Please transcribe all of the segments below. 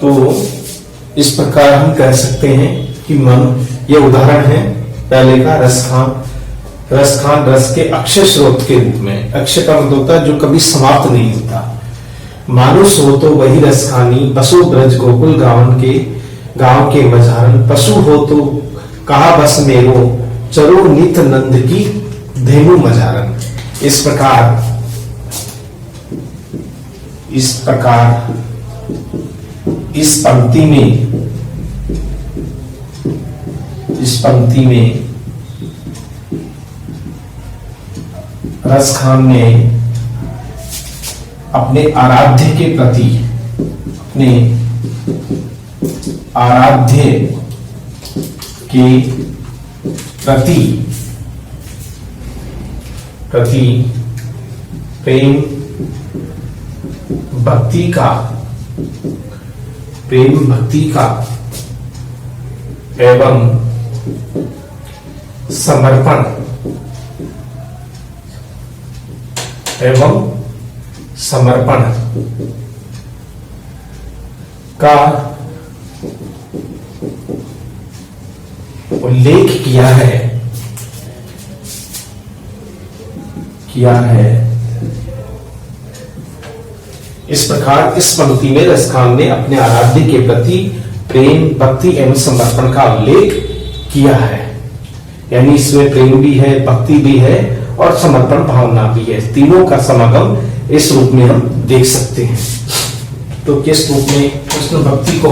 तो इस प्रकार हम कह सकते हैं कि मन, ये उदाहरण है पहले का रसखान। रसखान रस के अक्षय स्रोत के रूप में, अक्षय का मतलब होता है जो कभी समाप्त नहीं होता। मानुष हो तो वही रसखानी, बसो ब्रज गोकुल गांव के मझारन, पशु हो तो कहा बस मेरो, चरो नित नंद की धेनु मझारन। इस प्रकार इस पंक्ति में रसखान ने अपने आराध्य के प्रति प्रेम भक्ति का एवं समर्पण का उल्लेख किया है। इस प्रकार इस पंक्ति में रसखान ने अपने आराध्य के प्रति प्रेम, भक्ति एवं समर्पण का उल्लेख किया है। यानी इसमें प्रेम भी है, भक्ति भी है और समर्पण भावना भी है। तीनों का समागम इस रूप में हम देख सकते हैं। तो किस रूप में कृष्ण भक्ति को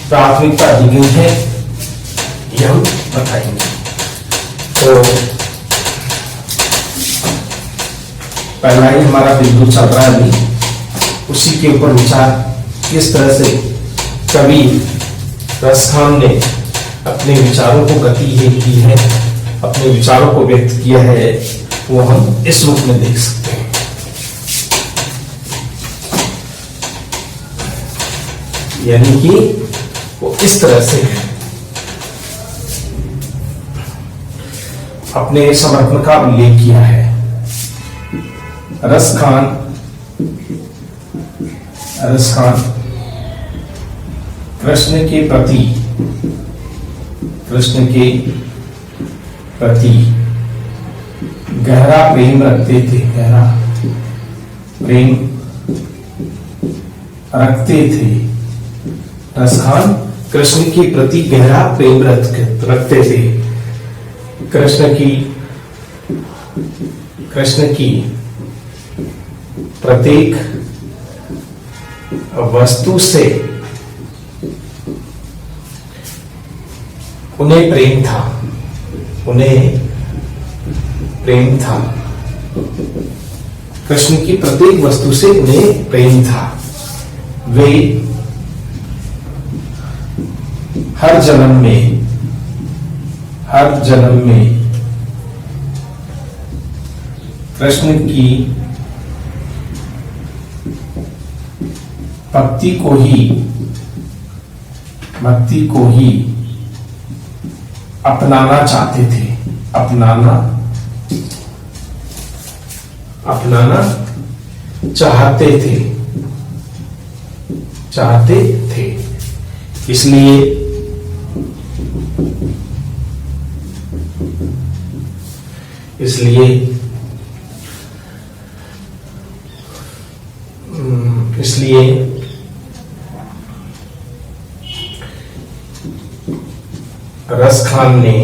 प्राथमिकता दी गई है यह हम बताएंगे। तो पहला ही हमारा बिंदु चल रहा है, उसी के ऊपर विचार किस तरह से कवि रसखान ने अपने विचारों को गति की है, अपने विचारों को व्यक्त किया है, वो हम इस रूप में देख सकते हैं। यानी कि वो इस तरह से अपने समर्पण का उल्लेख किया है। रसखान कृष्ण के प्रति गहरा प्रेम रखते थे। रसखान कृष्ण के प्रति गहरा प्रेम रखते थे। कृष्ण की प्रत्येक वस्तु से उन्हें प्रेम था। कृष्ण की प्रत्येक वस्तु से उन्हें प्रेम था। वे हर जन्म में कृष्ण की भक्ति को ही अपनाना चाहते थे। अपनाना चाहते थे। इसलिए रसखान ने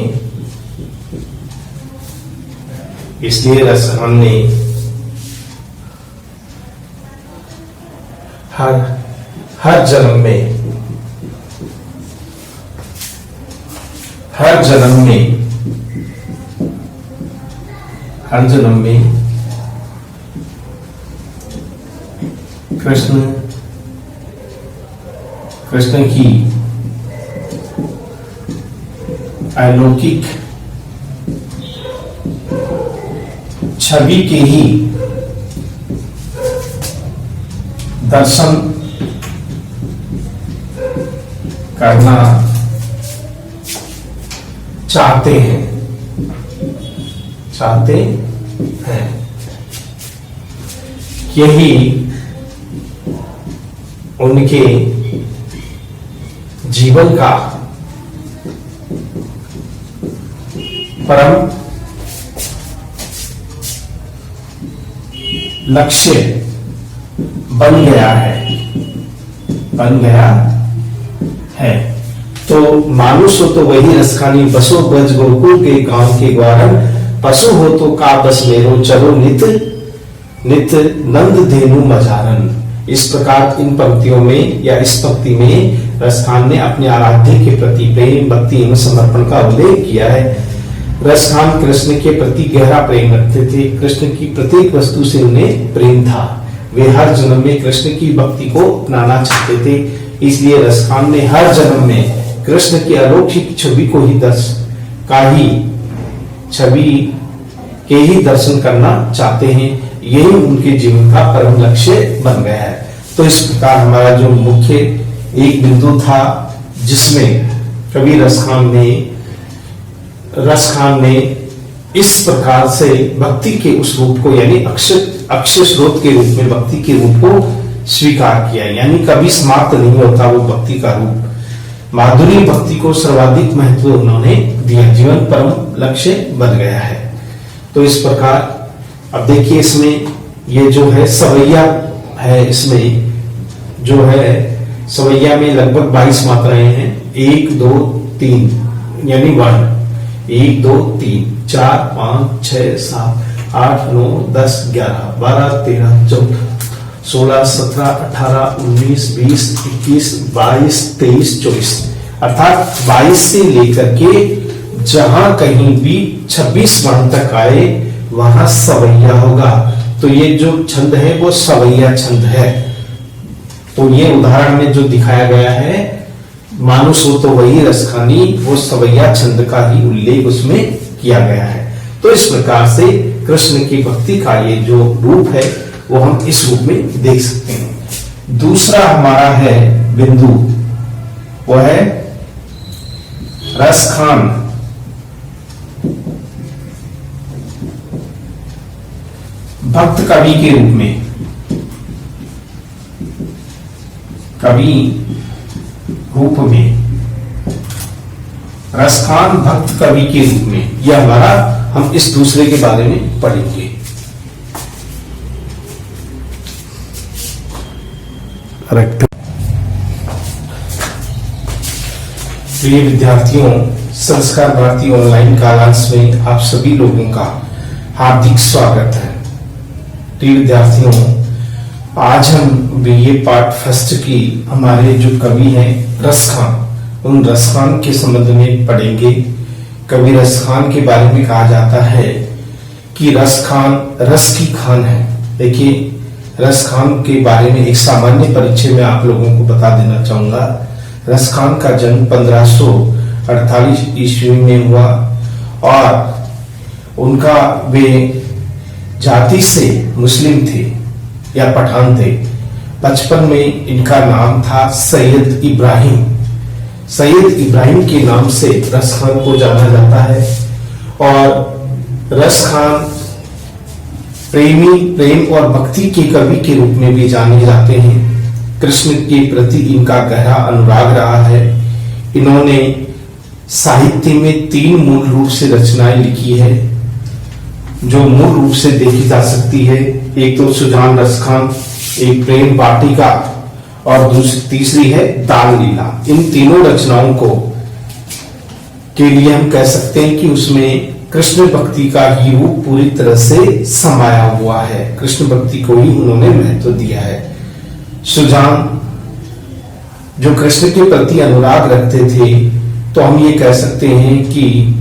हर जन्म में कृष्ण की अलौकिक छवि के ही दर्शन करना चाहते हैं। यही उनके जीवन का परम लक्ष्य बन गया है। तो मानुष हो तो वही रसखानी, बसो ब्रज गोकुल के गांव के ग्वारन, पशु हो तो का बस मेरो, चलो नित नित नंद धेनु मझारन। इस प्रकार इन पंक्तियों में या इस पंक्ति में रसखान ने अपने आराध्य के प्रति प्रेम, भक्ति एवं समर्पण का उल्लेख किया है। रसखान कृष्ण के प्रति गहरा प्रेम रखते थे। कृष्ण की प्रत्येक वस्तु से उन्हें प्रेम था। वे हर जन्म में कृष्ण की भक्ति को अपनाना चाहते थे। इसलिए रसखान ने हर जन्म में कृष्ण की अलौकिक छवि के ही दर्शन करना चाहते हैं। यही उनके जीवन का परम लक्ष्य बन गया है। तो इस प्रकार हमारा जो मुख्य एक बिंदु था, जिसमें कवि रसखान ने इस प्रकार से भक्ति के उस रूप को, यानी अक्षय स्रोत के रूप में भक्ति के रूप को स्वीकार किया। यानी कभी समाप्त नहीं होता वो भक्ति का रूप। माधुरी भक्ति को सर्वाधिक महत्व उन्होंने दिया। जीवन परम लक्ष्य बन गया है। तो इस प्रकार अब देखिए, इसमें ये जो है सवैया है, इसमें जो है सवैया में लगभग 22 मात्राएं हैं। 1 2 3 यानी 1 1 2 3 4 5 6 7 8 9 10 11 12 13 14 16 17 18 19 20 21 22 23 24, अर्थात 22 से लेकर के जहां कहीं भी 26 वर्ण तक आए वहां सवैया होगा। तो ये जो छंद है वो सवैया छंद है। तो ये उदाहरण में जो दिखाया गया है, मानुष हो तो वही रसखानी, वो सवैया छंद का ही उल्लेख उसमें किया गया है। तो इस प्रकार से कृष्ण की भक्ति का ये जो रूप है वो हम इस रूप में देख सकते हैं। दूसरा हमारा है बिंदु, वो है रसखान भक्त कवि के रूप में, कवि रूप में, रसखान भक्त कवि के रूप में, यह हमारा, हम इस दूसरे के बारे में पढ़ेंगे। प्रिय विद्यार्थियों, संस्कार भारती ऑनलाइन क्लास में आप सभी लोगों का हार्दिक स्वागत है। प्रिय विद्यार्थियों, आज हम बीए पार्ट फर्स्ट की हमारे जो कवि हैं रसखान, उन रसखान के संबंध में पढ़ेंगे। कवि रसखान के बारे में कहा जाता है कि रसखान रस की खान है। देखिए, रसखान के बारे में एक सामान्य परिचय में आप लोगों को बता देना चाहूंगा। रसखान का जन्म 1548 ईस्वी में हुआ और उनका वे जाति से मुस्लिम थे या पठान थे। बचपन में इनका नाम था सैयद इब्राहिम। सैयद इब्राहिम के नाम से रसखान को जाना जाता है। और रसखान प्रेम और भक्ति के कवि के रूप में भी जाने जाते हैं। कृष्ण के प्रति इनका गहरा अनुराग रहा है। इन्होंने साहित्य में 3 मूल रूप से रचनाएं लिखी है जो मूल रूप से देखी जा सकती है। एक तो सुजान रसखान, एक प्रेम वाटिका और तीसरी है दान लीला। इन तीनों रचनाओं को के लिए हम कह सकते हैं कि उसमें कृष्ण भक्ति का ही रूप पूरी तरह से समाया हुआ है। कृष्ण भक्ति को ही उन्होंने महत्व दिया है। सुजान जो कृष्ण के प्रति अनुराग रखते थे, तो हम ये कह सकते हैं कि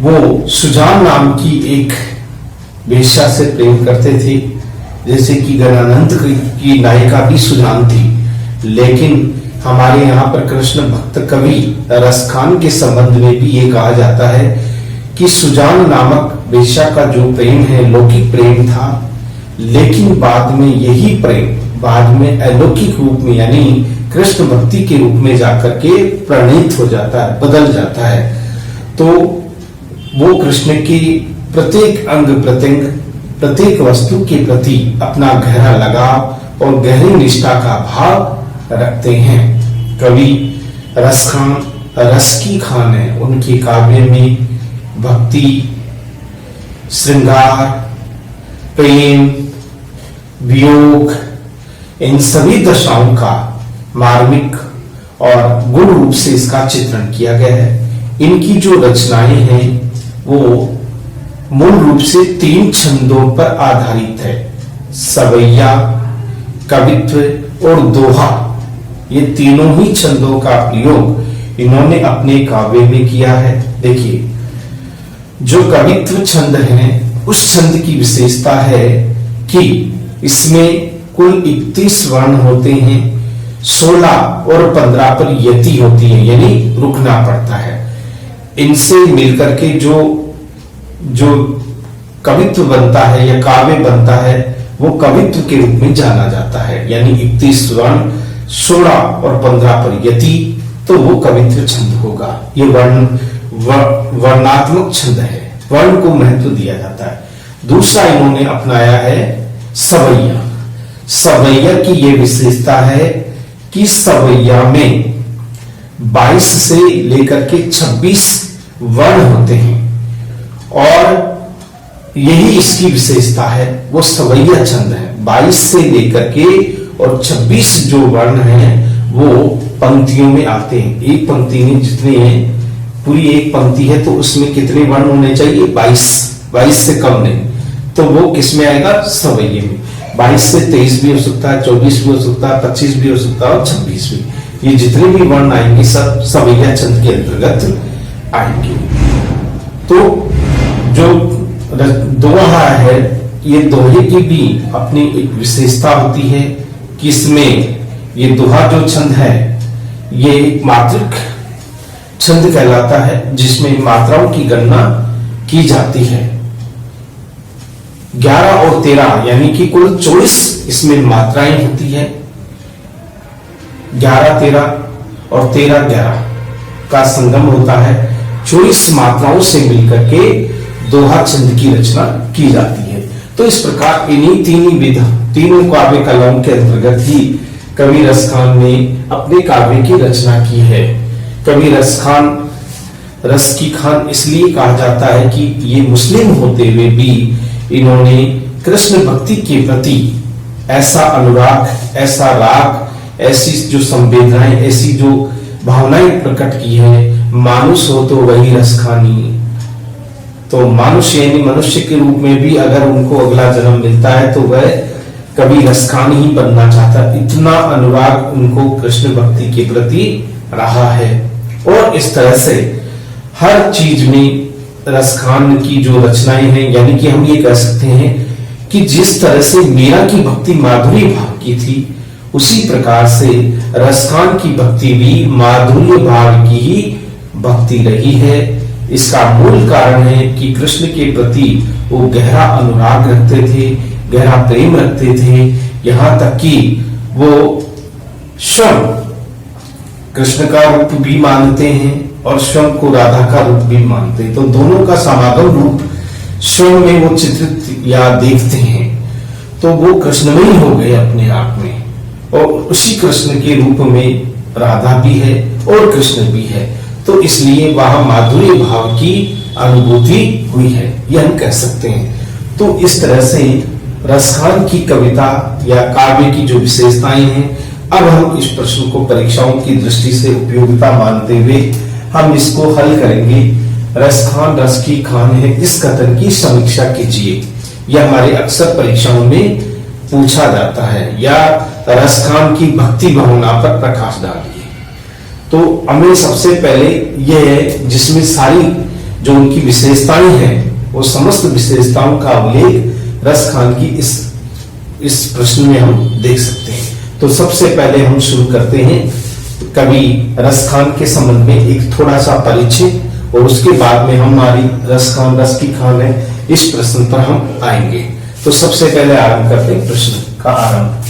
वो सुजान नाम की एक वेश्या से प्रेम करते थे। जैसे कि गणानंद की नायिका भी सुजान थी। लेकिन हमारे यहाँ पर कृष्ण भक्त कवि रसखान के संबंध में भी ये कहा जाता है कि सुजान नामक वेश्या का जो प्रेम है लौकिक प्रेम था, लेकिन बाद में यही प्रेम बाद में अलौकिक रूप में यानी कृष्ण भक्ति के रूप में जाकर के प्रणीत हो जाता है, बदल जाता है। तो वो कृष्ण की प्रत्येक अंग प्रत्यंग, प्रत्येक वस्तु के प्रति अपना गहरा लगाव और गहरी निष्ठा का भाव रखते हैं। कवि रस की खान है। उनके काव्य में भक्ति, श्रृंगार, प्रेम, वियोग, इन सभी दशाओं का मार्मिक और गुण रूप से इसका चित्रण किया गया है। इनकी जो रचनाएं हैं वो मूल रूप से 3 छंदों पर आधारित है। सवैया, कवित्व और दोहा, ये तीनों ही छंदों का प्रयोग इन्होंने अपने काव्य में किया है। देखिए, जो कवित्व छंद है उस छंद की विशेषता है कि इसमें कुल 31 वर्ण होते हैं, 16 और 15 पर यति होती है, यानी रुकना पड़ता है। इनसे मिलकर के जो कवित्व बनता है या काव्य बनता है वो कवित्व के रूप में जाना जाता है। यानी 31 वर्ण, 16 और 15 पर यति, तो वो कवित्व छंद होगा। ये वर्णात्मक छंद है, वर्ण को महत्व दिया जाता है। दूसरा इन्होंने अपनाया है सवैया। सवैया की ये विशेषता है कि सवैया में 22 से लेकर के 26 वर्ण होते हैं और यही इसकी विशेषता है, वो सवैया छंद है। 22 से लेकर के और 26 जो वर्ण हैं वो पंक्तियों में आते हैं। एक पंक्ति में जितने हैं, पूरी एक पंक्ति है तो उसमें कितने वर्ण होने चाहिए? 22 से कम नहीं, तो वो किसमें आएगा? सवैये में। 22 से 23 भी हो सकता है, 24 भी हो सकता है, 25 भी हो सकता है और 26 भी। ये जितने भी वर्ण आएंगे सब सवैया छंद के अंतर्गत आएंगे। तो जो दोहा है, ये दोहे की भी अपनी एक विशेषता होती है कि इसमें ये दोहा जो छंद है ये एक मात्रिक छंद कहलाता है, जिसमें मात्राओं की गणना की जाती है। 11 और 13 यानी कि कुल 24 इसमें मात्राएं होती है। 11 13 और 13 11 का संगम होता है। 24 मात्राओं से मिलकर के दोहा छंद की रचना की जाती है। तो इस प्रकार इन्हीं तीनों काव्य कलाओं के अंतर्गत ही कवि रसखान ने अपने काव्य की रचना की है। कवि रस की खान इसलिए कहा जाता है कि ये मुस्लिम होते हुए भी इन्होंने कृष्ण भक्ति के प्रति ऐसा अनुराग, ऐसा राग, ऐसी जो संवेदनाएं, ऐसी जो भावनाएं प्रकट की है। मानुष हो तो वही रसखानी, तो मनुष्य यानी मनुष्य के रूप में भी अगर उनको अगला जन्म मिलता है तो वह कभी रसखान ही बनना चाहता। इतना अनुराग उनको कृष्ण भक्ति के प्रति रहा है। और इस तरह से हर चीज में रसखान की जो रचनाएं हैं, यानी कि हम ये कह सकते हैं कि जिस तरह से मीरा की भक्ति माधुर्य भाव की थी, उसी प्रकार से रसखान की भक्ति भी माधुर्य भाव की ही भक्ति रही है। इसका मूल कारण है कि कृष्ण के प्रति वो गहरा अनुराग रखते थे, गहरा प्रेम रखते थे, यहां तक कि वो स्वयं कृष्ण का रूप भी मानते हैं और स्वयं को राधा का रूप भी मानते हैं। तो दोनों का समागम रूप स्वयं में वो चित्रित या देखते हैं, तो वो कृष्णमयी हो गए अपने आप में। और उसी कृष्ण के रूप में राधा भी है और कृष्ण भी है, तो इसलिए वहां माधुर्य भाव की अनुभूति हुई है, यह हम कह सकते हैं। तो इस तरह से रसखान की कविता या काव्य की जो विशेषताएं हैं, अब हम इस प्रश्न को परीक्षाओं की दृष्टि से उपयोगिता मानते हुए हम इसको हल करेंगे। रसखान रस की खान है, इस कथन की समीक्षा कीजिए। यह हमारे अक्सर परीक्षाओं में पूछा जाता है, या रसखान की भक्ति भावना पर प्रकाश डालिए। तो हमें सबसे पहले यह है जिसमें सारी जो उनकी विशेषताएं हैं, वो समस्त विशेषताओं का उल्लेख रसखान की इस प्रश्न में हम देख सकते हैं। तो सबसे पहले हम शुरू करते हैं कवि रसखान के संबंध में एक थोड़ा सा परिचय, और उसके बाद में हमारी रसखान रस की खान है इस प्रश्न पर हम आएंगे। तो सबसे पहले आरंभ करते हैं प्रश्न का आरंभ।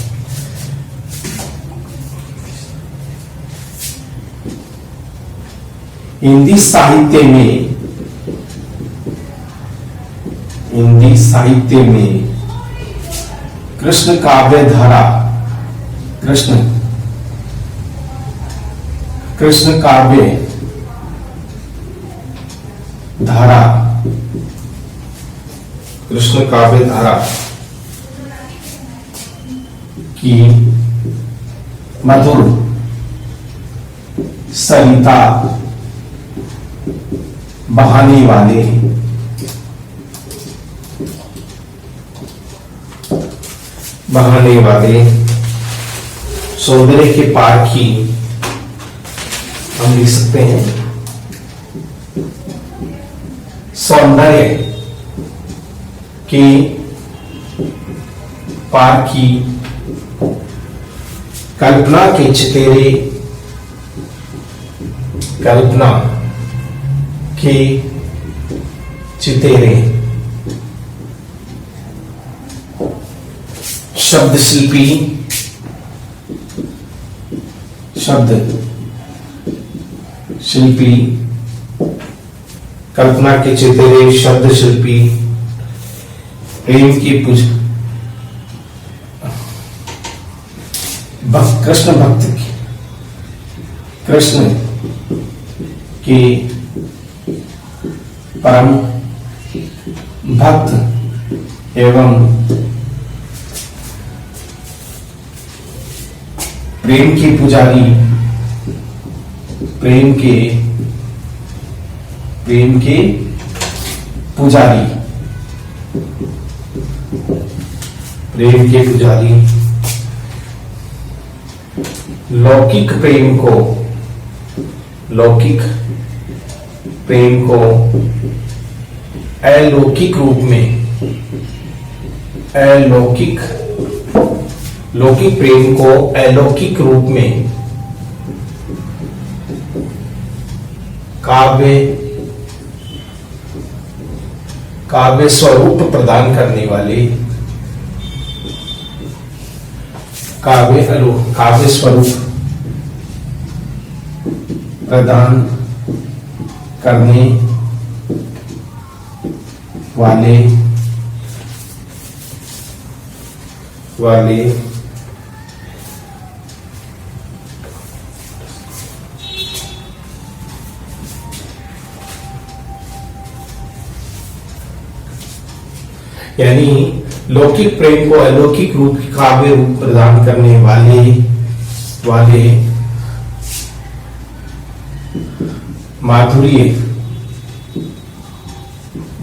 हिंदी साहित्य में कृष्ण काव्य धारा, कृष्ण कृष्ण काव्य धारा, कृष्ण काव्य धारा की मधुर सरिता बहाने वाले सौंदर्य के पार की हम लिख सकते हैं सौंदर्य के पार की कल्पना के चितेरे, कल्पना के चितेरे शब्द शिल्पी, शब्द शिल्पी, कल्पना के चितेरे शब्द शिल्पी, प्रेम की पूज कृष्ण भक्त की, कृष्ण की परम भक्त एवं प्रेम के पुजारी, प्रेम के पुजारी, प्रेम के पुजारी लौकिक प्रेम को, लौकिक प्रेम को अलौकिक रूप में, अलौकिक, लौकिक प्रेम को अलौकिक रूप में काव्य स्वरूप प्रदान करने वाले, काव्य स्वरूप प्रदान करने वाले यानी लौकिक प्रेम को अलौकिक रूप की काव्य रूप प्रदान करने वाले माधुर्य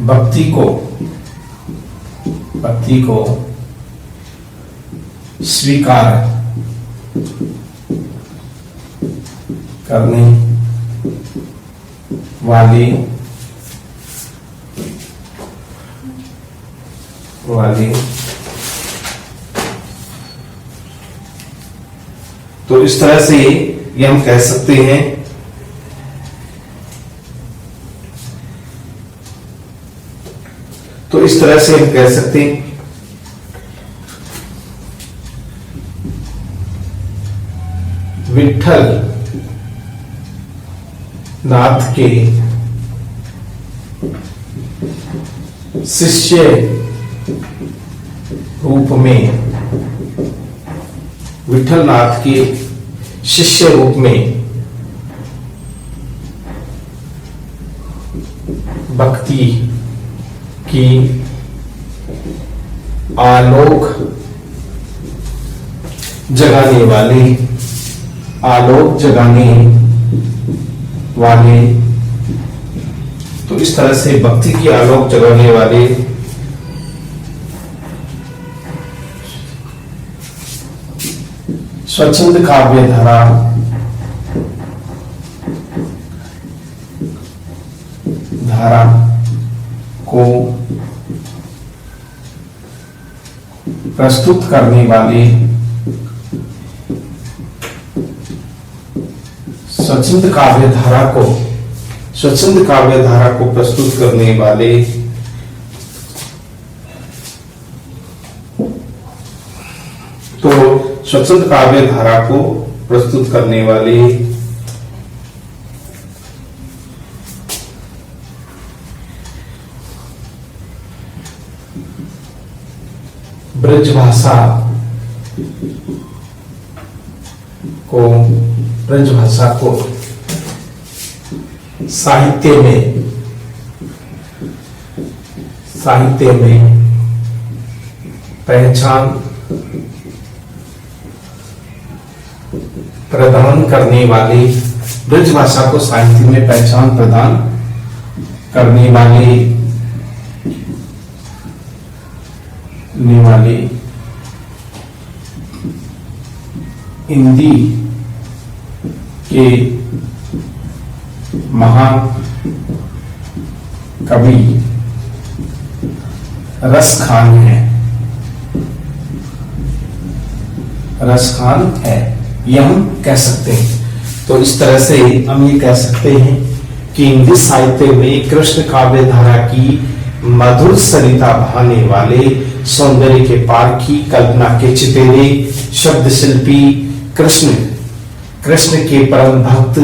भक्ति को स्वीकार करने वाले तो इस तरह से ये हम कह सकते हैं विठल नाथ के शिष्य रूप में, विठलनाथ के शिष्य रूप में भक्ति की आलोक जगाने वाले, तो इस तरह से भक्ति की आलोक जगाने वाले स्वच्छंद काव्य धारा को प्रस्तुत करने वाले, स्वच्छंद काव्य धारा को प्रस्तुत करने वाले तो स्वच्छंद काव्य धारा को प्रस्तुत करने वाले ब्रज भाषा को साहित्य में पहचान प्रदान करने वाले, ब्रज भाषा को साहित्य में पहचान प्रदान करने वाले हिंदी के महान कवि रसखान है, यह हम कह सकते हैं। तो इस तरह से हम ये कह सकते हैं कि हिंदी साहित्य में कृष्ण काव्य धारा की मधुर सरिता बहाने वाले, सौंदर्य के पारखी, कल्पना के चितेरे, शब्द शिल्पी कृष्ण के परम भक्त,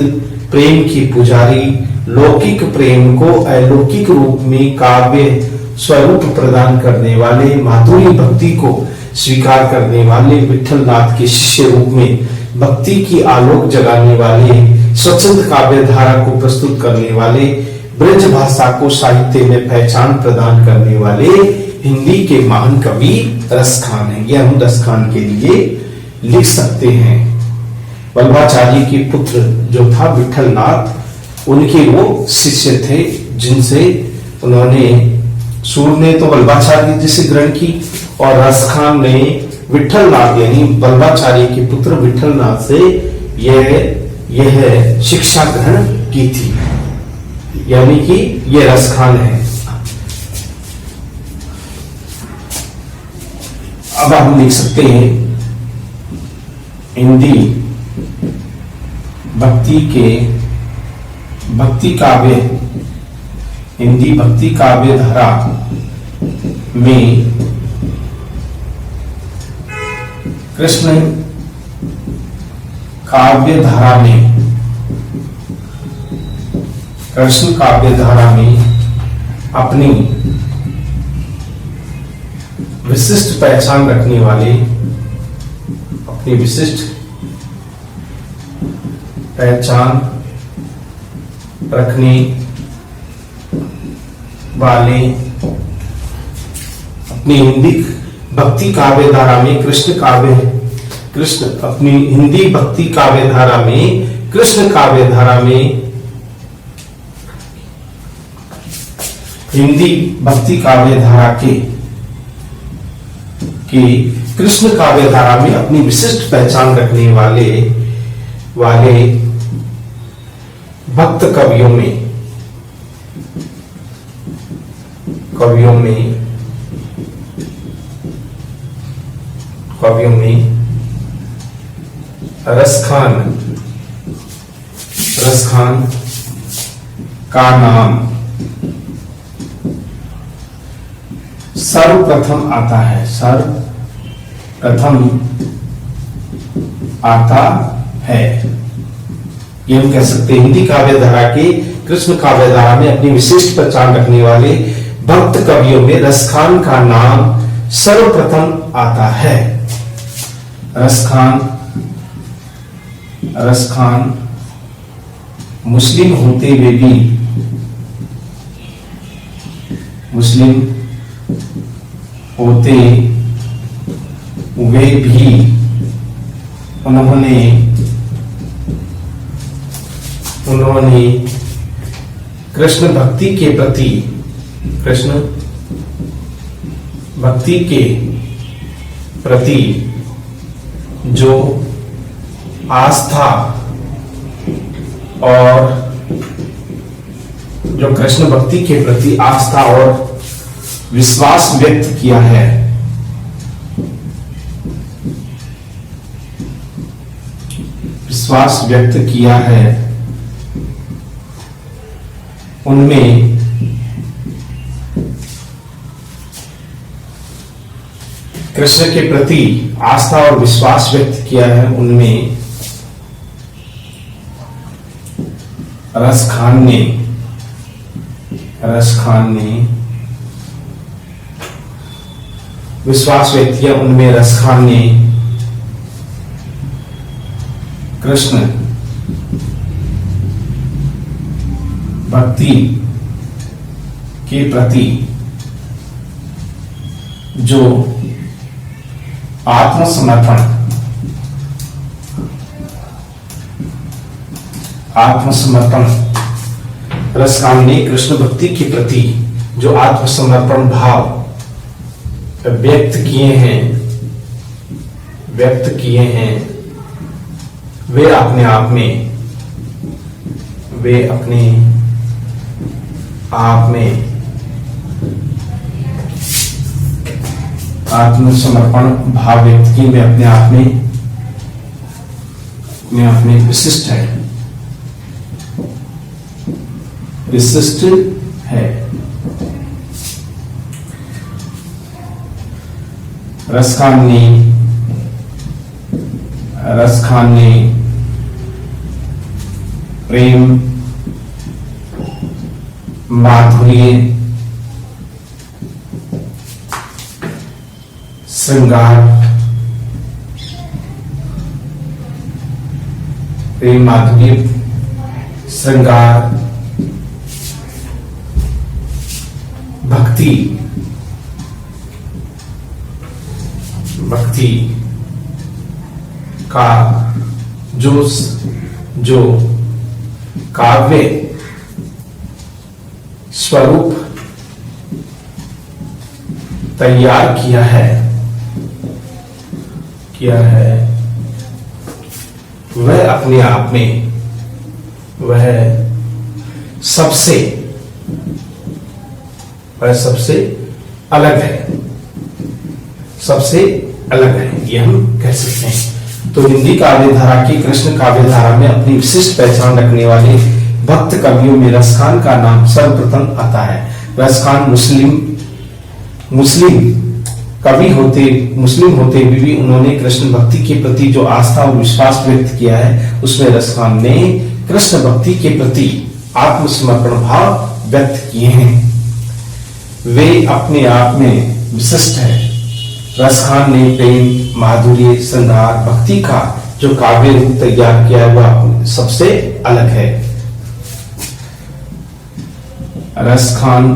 प्रेम की पुजारी, लौकिक प्रेम को अलौकिक रूप में काव्य स्वरूप प्रदान करने वाले, माधुरी भक्ति को स्वीकार करने वाले, विठलनाथ के शिष्य रूप में भक्ति की आलोक जगाने वाले, स्वच्छंद काव्य धारा को प्रस्तुत करने वाले, ब्रज भाषा को साहित्य में पहचान प्रदान करने वाले हिंदी के महान कवि रसखान है। यह हम रसखान के लिए लिख सकते हैं। वल्लभाचार्य के पुत्र जो था विठलनाथ, उनके वो शिष्य थे, जिनसे उन्होंने, सूर ने तो वल्लभाचार्य जी से ग्रहण की और रसखान ने विठलनाथ यानी वल्लभाचार्य के पुत्र विठलनाथ से यह शिक्षा ग्रहण की थी, यानी कि यह रसखान है। अब हम लिख सकते हैं हिंदी हिंदी भक्ति काव्य धारा में कृष्ण काव्य धारा में अपनी विशिष्ट पहचान रखने वाले, अपनी विशिष्ट पहचान रखने वाले, अपनी हिंदी भक्ति काव्य धारा में अपनी हिंदी भक्ति काव्य धारा में कृष्ण काव्य धारा में हिंदी भक्ति काव्य धारा के कृष्ण काव्य धारा में अपनी विशिष्ट पहचान रखने वाले भक्त कवियों में रसखान का नाम सर्वप्रथम आता है। ये हम कह सकते हैं हिंदी काव्य धारा के कृष्ण काव्य धारा में अपनी विशिष्ट पहचान रखने वाले भक्त कवियों में रसखान का नाम सर्वप्रथम आता है। रसखान मुस्लिम होते हुए भी उन्होंने कृष्ण भक्ति के प्रति जो आस्था और जो कृष्ण भक्ति के प्रति आस्था और विश्वास व्यक्त किया है, उनमें कृष्ण के प्रति आस्था और विश्वास व्यक्त किया है, उनमें रसखान ने विश्वास व्यक्त किया, उनमें रसखान ने भक्ति के प्रति जो आत्मसमर्पण रसकाम ने कृष्ण भक्ति के प्रति जो आत्मसमर्पण भाव व्यक्त किए हैं वे अपने आप में आत्मसमर्पण भाव व्यक्त किए में अपने आप में विशिष्ट है। रसखान ने प्रेम माधुर्य श्रृंगार भक्ति का जो काव्य स्वरूप तैयार किया है वह अपने आप में वह सबसे अलग है ये हम कह सकते हैं। तो हिंदी काव्य धारा की कृष्ण काव्य धारा में अपनी विशिष्ट पहचान रखने वाले भक्त कवियों में रसखान का नाम सर्वप्रथम आता है। रसखान मुस्लिम कवि मुस्लिम होते हुए भी उन्होंने कृष्ण भक्ति के प्रति जो आस्था और विश्वास व्यक्त किया है उसमें रसखान ने कृष्ण भक्ति के प्रति आत्मसमर्पण भाव व्यक्त किए हैं। वे अपने आप में विशिष्ट है। रसखान ने प्रेम माधुर्य श्रृंगार भक्ति का जो काव्य रूप तैयार किया वह सबसे अलग है। रसखान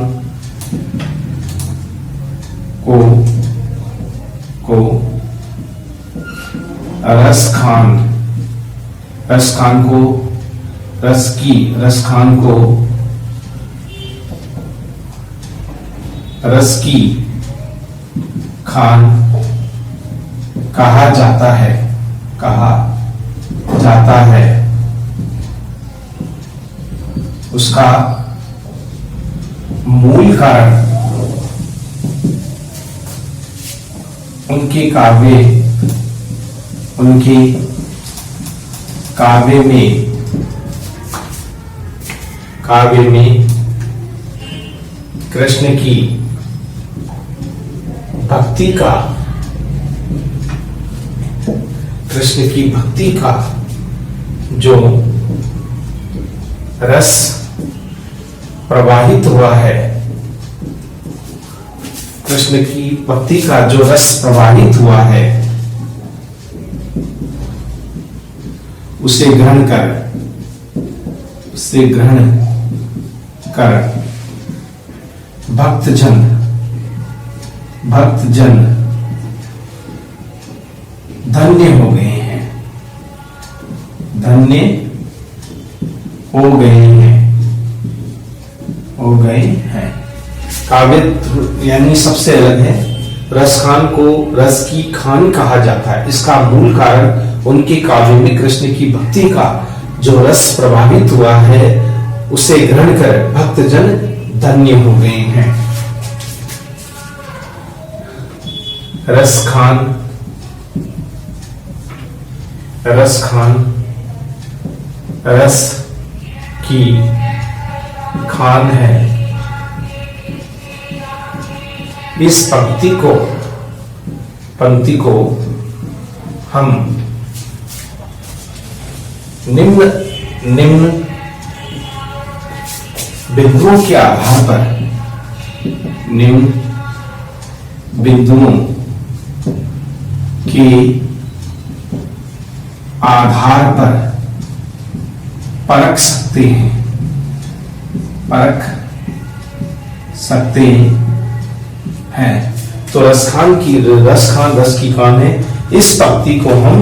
रस की खान कहा जाता है। उसका मूल कारण उनके काव्य में कृष्ण की भक्ति का जो रस प्रवाहित हुआ है, कृष्ण की भक्ति का जो रस प्रवाहित हुआ है उसे ग्रहण कर भक्तजन धन्य हो गए हैं। काव्य यानी सबसे अलग है। रसखान को रस की खान कहा जाता है। इसका मूल कारण उनके काव्य में कृष्ण की भक्ति का जो रस प्रभावित हुआ है उसे ग्रहण कर भक्तजन धन्य हो गए हैं। रसखान रस की खान है। इस पंक्ति को हम निम्न बिंदुओं के आधार पर परख सकते हैं। परख सकते हैं। तो रस की खान है। इस पंक्ति को हम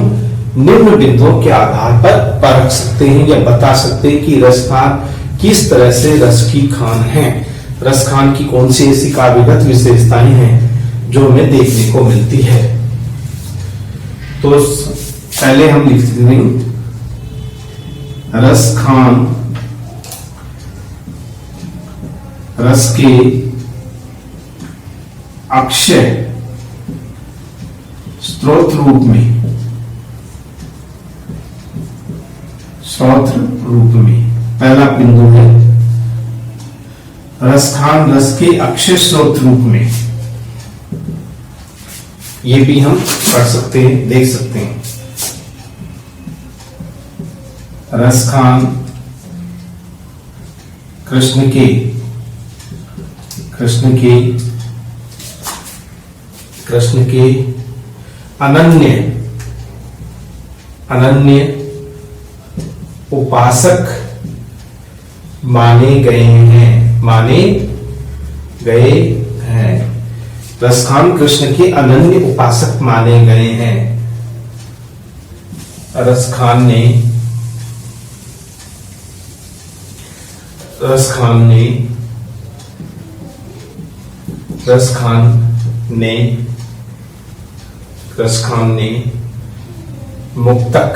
निम्न बिंदुओं के आधार पर परख सकते हैं या बता सकते हैं कि रस खान किस तरह से रस की खान है। रस खान की कौन सी ऐसी काव्यगत विशेषताएं हैं जो हमें देखने को मिलती है। तो पहले हम लिखते हैं रस खान रस के अक्षय स्रोत रूप में पहला बिंदु है रस खान रस के अक्षय स्रोत रूप में। ये भी हम पढ़ सकते हैं, देख सकते हैं। रस खान कृष्ण के अनन्य उपासक माने गए हैं। रस खान कृष्ण के अनन्य उपासक माने गए हैं। रस खान ने मुक्तक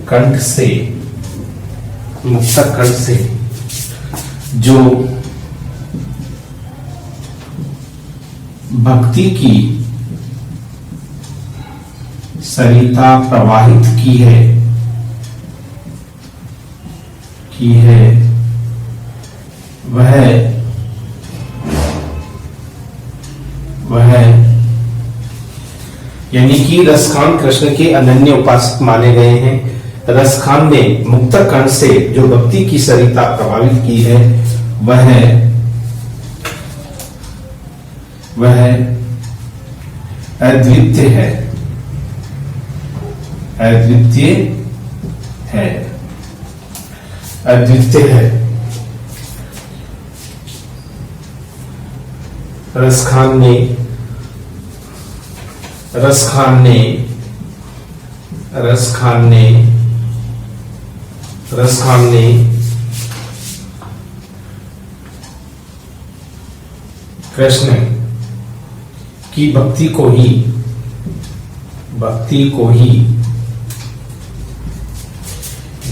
कंठ से जो भक्ति की सरिता प्रवाहित की है वह यानी कि रसखान कृष्ण के अनन्य उपासक माने गए हैं। रसखान ने मुक्तक कंठ से जो भक्ति की सरिता प्रभावित की है वह अद्वितीय है। रसखान ने कृष्ण की भक्ति को ही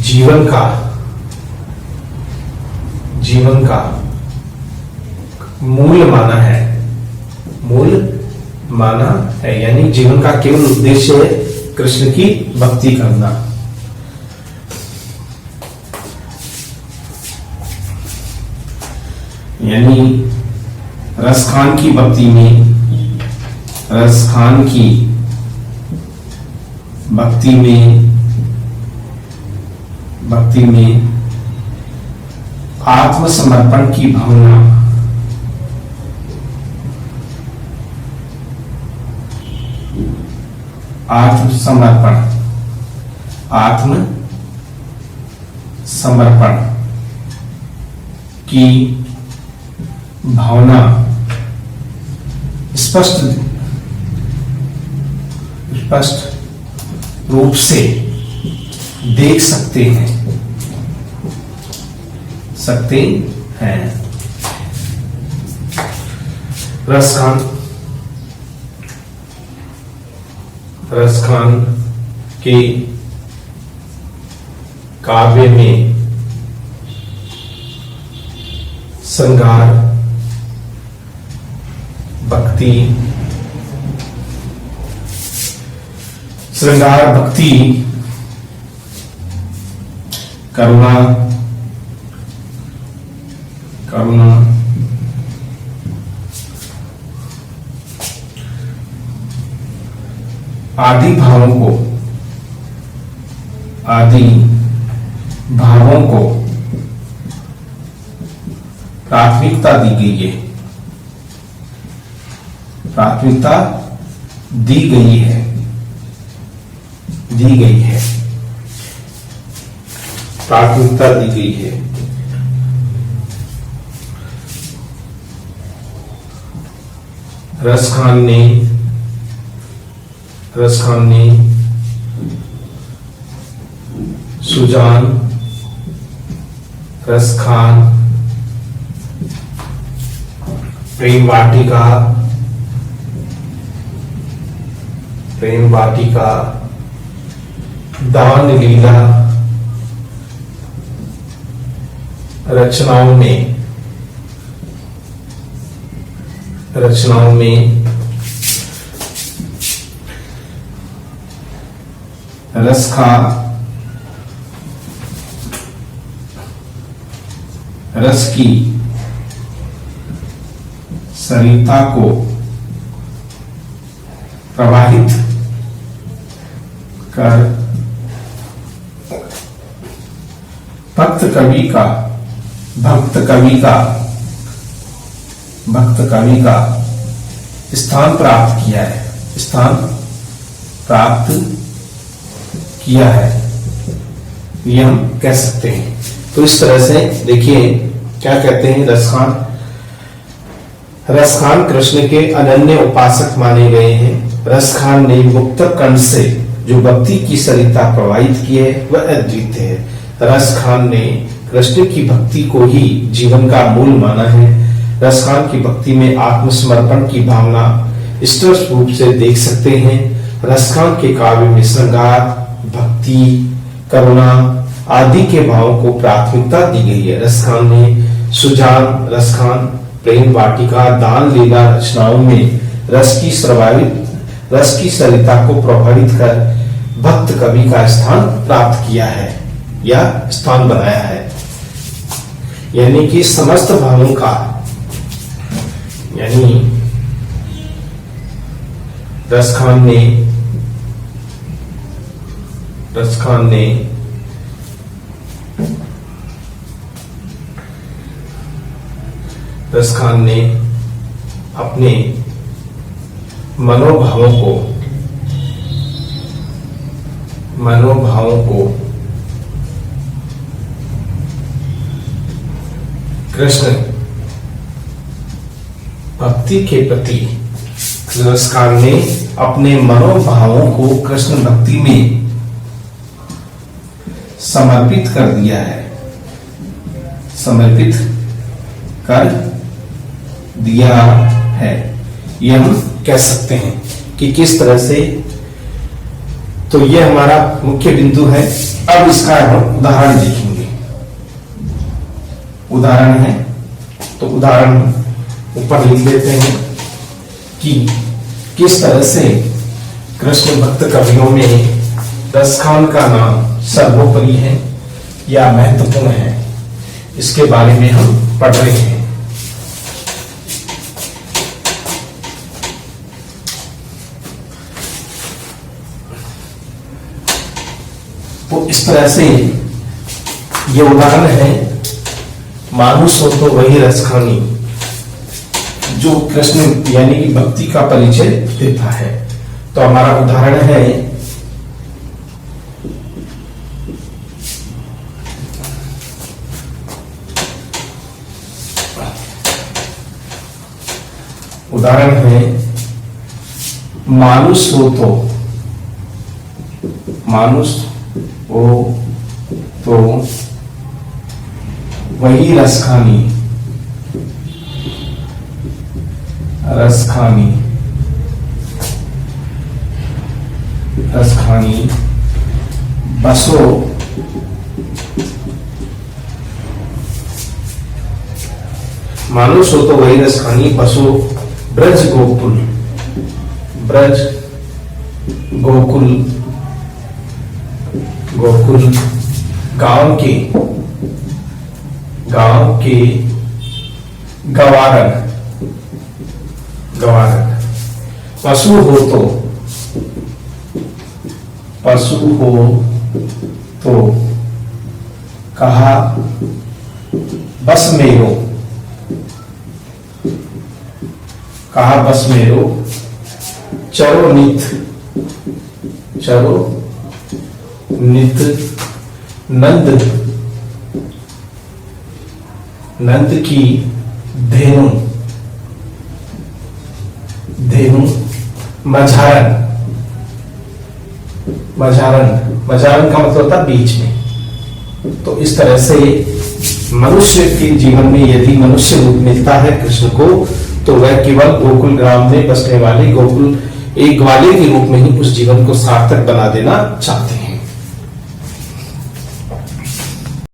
जीवन का मूल माना है। यानी जीवन का केवल उद्देश्य है कृष्ण की भक्ति करना। यानी रसखान की भक्ति में आत्मसमर्पण की भावना आत्मसमर्पण की भावना स्पष्ट रूप से देख सकते हैं। रसखान के काव्य में श्रृंगार भक्ति करुणा आदि भावों को प्राथमिकता दी गई है। प्राथमिकता दी गई है। रस खान ने सुजान, रस खान, प्रेम वाटिका, दान लीला रचनाओं में रस का रस की सरिता को प्रवाहित कर भक्त कवि का स्थान प्राप्त किया है, ये हम कह सकते हैं। तो इस तरह से देखिए क्या कहते हैं, रसखान कृष्ण के अनन्य उपासक माने गए हैं। रसखान ने मुक्त कंठ से जो भक्ति की सरिता प्रवाहित की है वह अद्वितीय है। रसखान ने कृष्ण की भक्ति को ही जीवन का मूल माना है। रसखान की भक्ति में आत्मसमर्पण की भावना स्पष्ट रूप से देख सकते हैं। रसखान के काव्य में श्रृंगार, भक्ति, करुणा आदि के भावों को प्राथमिकता दी गई है। रसखान ने सुजान, रसखान, प्रेम वाटिका, दान लीला रचनाओं में रस की सरिता को प्रभावित कर भक्त कवि का स्थान प्राप्त किया है या स्थान बनाया है। यानी कि समस्त भावों का, यानी रसखान ने अपने मनोभावों को कृष्ण भक्ति के प्रति, रसखान ने अपने मनोभावों को कृष्ण भक्ति में समर्पित कर दिया है, ये हम कह सकते हैं कि किस तरह से। तो ये हमारा मुख्य बिंदु है। अब इसका हम उदाहरण देखेंगे। उदाहरण है तो उदाहरण ऊपर लिख देते हैं कि किस तरह से कृष्ण भक्त कवियों में रसखान का नाम सर्वोपरि है या महत्वपूर्ण है, इसके बारे में हम पढ़ रहे हैं। तो इस तरह से ये उदाहरण है। मानुष हो तो वही रसखानी जो कृष्ण यानी कि भक्ति का परिचय देता है। तो हमारा उदाहरण है मानुष हो तो वही रसखानी बसो मानुष हो तो वही रसखानी बसो ब्रज गोकुल गांव के गवारन पशु हो तो कहा बस मेरो चरो नित नंद नंद की धेनु, धेनु मझारन, मझारन, मझारन का मतलब होता है बीच में। तो इस तरह से मनुष्य के जीवन में यदि मनुष्य रूप मिलता है कृष्ण को, तो वह केवल गोकुल ग्राम में बसने वाले गोकुल एक ग्वाले के रूप में ही उस जीवन को सार्थक बना देना चाहते हैं।